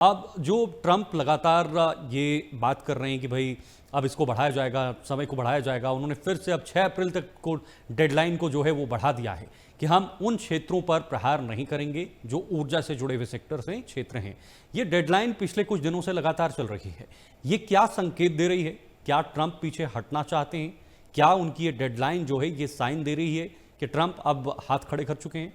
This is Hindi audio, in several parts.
अब जो ट्रंप लगातार ये बात कर रहे हैं कि भाई अब इसको बढ़ाया जाएगा, समय को बढ़ाया जाएगा, उन्होंने फिर से अब 6 अप्रैल तक को डेडलाइन को जो है वो बढ़ा दिया है कि हम उन क्षेत्रों पर प्रहार नहीं करेंगे जो ऊर्जा से जुड़े हुए सेक्टर्स हैं, क्षेत्र हैं। ये डेडलाइन पिछले कुछ दिनों से लगातार चल रही है। ये क्या संकेत दे रही है? क्या ट्रंप पीछे हटना चाहते हैं? क्या उनकी ये डेडलाइन जो है ये साइन दे रही है कि ट्रंप अब हाथ खड़े कर चुके हैं?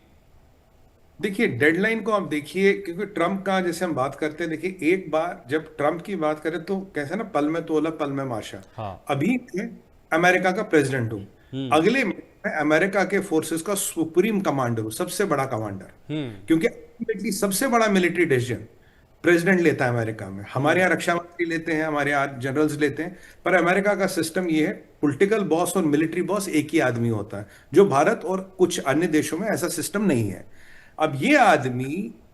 देखिए, डेडलाइन को आप देखिए, क्योंकि ट्रम्प का जैसे हम बात करते हैं, देखिए एक बार जब ट्रम्प की बात करें तो कैसे ना, पल में तोला पल में माशा। हाँ। अभी मैं अमेरिका का प्रेसिडेंट हूँ। हम्म। अगले महीने मैं अमेरिका के फोर्सेस का सुप्रीम कमांडर हूँ, सबसे बड़ा कमांडर। हम्म। क्योंकि अल्टीमेटली सबसे बड़ा मिलिट्री डिसीजन प्रेसिडेंट लेता है अमेरिका में। हमारे हम्म। यहाँ रक्षा मंत्री लेते हैं, हमारे यहाँ जनरल्स लेते हैं, पर अमेरिका का सिस्टम ये है, पॉलिटिकल बॉस और मिलिट्री बॉस एक ही आदमी होता है, जो भारत और कुछ अन्य देशों में ऐसा सिस्टम नहीं है। अब ये आदमी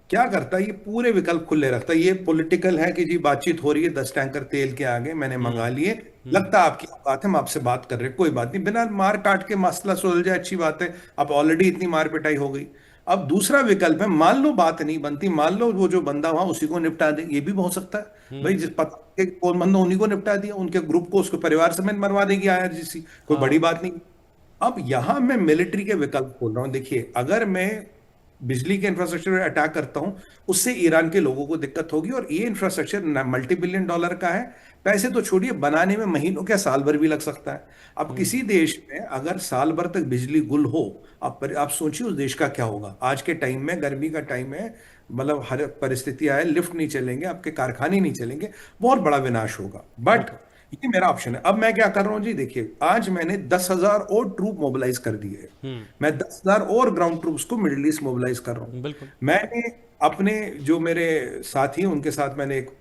क्या करता है, ये पूरे विकल्प खुले रखता है। ये पॉलिटिकल है कि जी बातचीत हो रही है, 10 टैंकर तेल के आगे मैंने हम्म। मंगा लिए, हम्म। लगता है आपकी बात है, हम आपसे बात कर रहे हैं, कोई बात नहीं, बिना मार काट के मसला सुलझ जाए, अच्छी बात है। अब ऑलरेडी इतनी मार पिटाई हो गई। अब दूसरा विकल्प है, मान लो बात नहीं बनती, मान लो वो जो बंदा वहां उसी को निपटा दे, ये भी हो सकता है। भाई हम्म। जिस पता के कौन बंदा, उन्हीं को निपटा दिया, उनके ग्रुप को, उसके परिवार समेत मरवा देगी आईआरजीसी, कोई बड़ी हाँ। बात नहीं। अब यहां मैं मिलिट्री के विकल्प खोल रहा हूं। देखिए, अगर मैं बिजली के इंफ्रास्ट्रक्चर पर अटैक करता हूं, उससे ईरान के लोगों को दिक्कत होगी, और ये इंफ्रास्ट्रक्चर $multi-billion का है। पैसे तो छोड़िए, बनाने में महीनों क्या साल भर भी लग सकता है। अब हम्म। किसी देश में अगर साल भर तक बिजली गुल हो, आप सोचिए उस देश का क्या होगा। आज के टाइम में, गर्मी का टाइम है, मतलब हर परिस्थिति आए, लिफ्ट नहीं चलेंगे, आपके कारखाने नहीं चलेंगे, बहुत बड़ा विनाश होगा। बट बिल्कुल। ये मेरा ऑप्शन है। अब मैं क्या कर रहा हूं जी, देखिए आज मैंने 10,000 और ट्रूप मोबिलाइज कर दिए हैं। हम्म। मैं 10,000 और ग्राउंड ट्रूप्स को मिडिल ईस्ट मोबिलाइज कर रहा हूं। बिल्कुल। मैंने अपने जो मेरे साथी हैं उनके साथ मैंने एक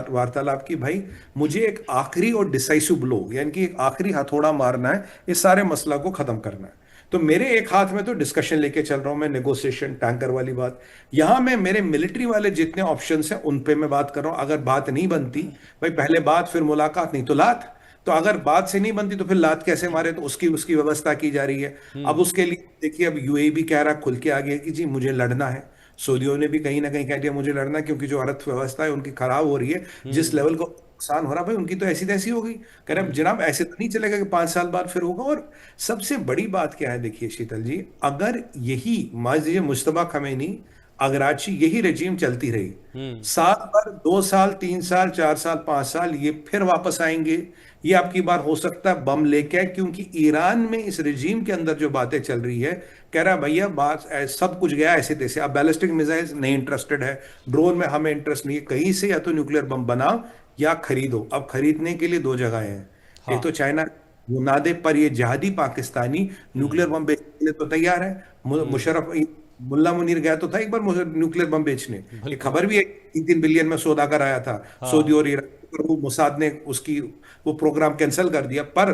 वार्तालाप की, भाई मुझे एक आखिरी और डिसाइसिव ब्लो, यानी कि एक आखिरी हथौड़ा मारना है, इस सारे मसला को खत्म करना है। तो मेरे एक हाथ में तो डिस्कशन लेके चल रहा हूं मैं, नेगोशिएशन, टैंकर वाली बात। यहां मैं मेरे मिलिट्री वाले जितने ऑप्शंस हैं उन पे मैं बात कर रहा हूं। अगर बात नहीं बनती, भाई पहले बात फिर मुलाकात, नहीं तो लात। तो अगर बात से नहीं बनती तो फिर लात कैसे मारे, तो उसकी उसकी व्यवस्था की जा रही है। अब हम्म। उसके लिए देखिए, अब यूएई भी कह रहा, खुल के आ गया कि जी मुझे लड़ना है। सऊदियों ने भी कहीं ना कहीं कह दिया मुझे लड़ना है, क्योंकि जो अर्थव्यवस्था है उनकी खराब हो रही है, जिस हम्म। लेवल को नुकसान हो रहा, भाई उनकी तो ऐसी तैसी हो गई। कह रहे हम्म। जनाब ऐसे तो नहीं चलेगा कि 5 साल बाद फिर होगा। और सबसे बड़ी बात क्या है, देखिए शीतल जी, अगर यही मान लीजिए मुश्तबा खमेनी, अगराची, यही रजीम चलती रही, हम्म। साल भर, 2 साल, 3 साल, 4 साल, 5 साल, ये फिर वापस आएंगे। ये आपकी बार हो सकता है बम लेके आए, क्योंकि ईरान में इस रिजीम के अंदर जो बातें चल रही है, कह रहा है भैया बात सब कुछ गया ऐसे तैसे, अब बैलिस्टिक मिसाइल्स नहीं इंटरेस्टेड है, ड्रोन में हमें इंटरेस्ट नहीं है, कहीं से या तो न्यूक्लियर बम बनाओ या खरीदो। अब खरीदने के लिए दो जगह हैं, एक हाँ। तो चाइना, वो ना दे, पर ये जिहादी पाकिस्तानी न्यूक्लियर हम्म। बम बेचने के लिए तो तैयार है। हम्म। मुशर्रफ, मुल्ला मुनीर गया तो था एक बार न्यूक्लियर बम बेचने, एक बिल्कुल। खबर भी है, 3-3 बिलियन में सौदा कराया था सऊदी हाँ। और ईरान, पर वो मोसाद ने उसकी वो प्रोग्राम कैंसिल कर दिया। पर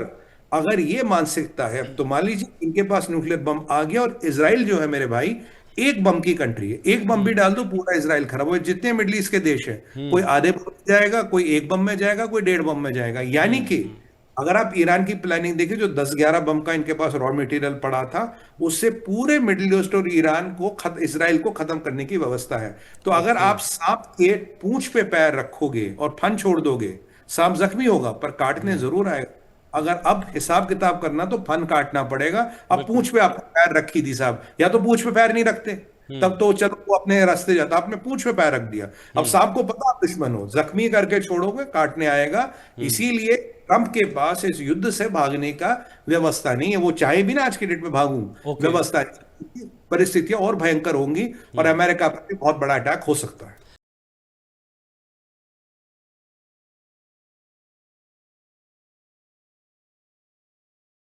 अगर ये मानसिकता है, अब तो मान लीजिए इनके पास न्यूक्लियर बम आ गया, और इसराइल जो है मेरे भाई, एक बम की कंट्री है, एक बम भी हम्म। डाल दो पूरा इसराइल खराब हो। जितने मिडिल ईस्ट के देश है, कोई हम्म। आधे बम में जाएगा, कोई एक बम में जाएगा, कोई 1.5 बम में जाएगा। यानी हम्म। कि अगर आप ईरान की प्लानिंग देखिए, जो 10-11 बम का इनके पास रॉ मटेरियल पड़ा था, उससे पूरे मिडिल ईस्ट और ईरान को इसराइल को खत्म करने की व्यवस्था है। तो अगर ओके। आप सांप के पूंछ पे पैर रखोगे और फन छोड़ दोगे, सांप जख्मी होगा पर काटने हम्म। जरूर आएगा। अगर अब हिसाब किताब करना तो फन काटना पड़ेगा। अब बिल्कुल। पूंछ पे आपने पैर रखी थी साहब, या तो पूंछ पे पैर नहीं रखते, तब हम्म। तो चलो वो अपने रास्ते जाता, आपने पूंछ पे पैर रख दिया। अब हम्म। सांप को पता आप दुश्मन हो, जख्मी करके छोड़ोगे, काटने आएगा। हम्म। इसीलिए ट्रंप के पास इस युद्ध से भागने का व्यवस्था नहीं है। वो चाहे भी ना आज के डेट में भागूं, ओके। व्यवस्था नहीं। परिस्थितियां और भयंकर होंगी, और हम्म। अमेरिका पर भी बहुत बड़ा अटैक हो सकता है।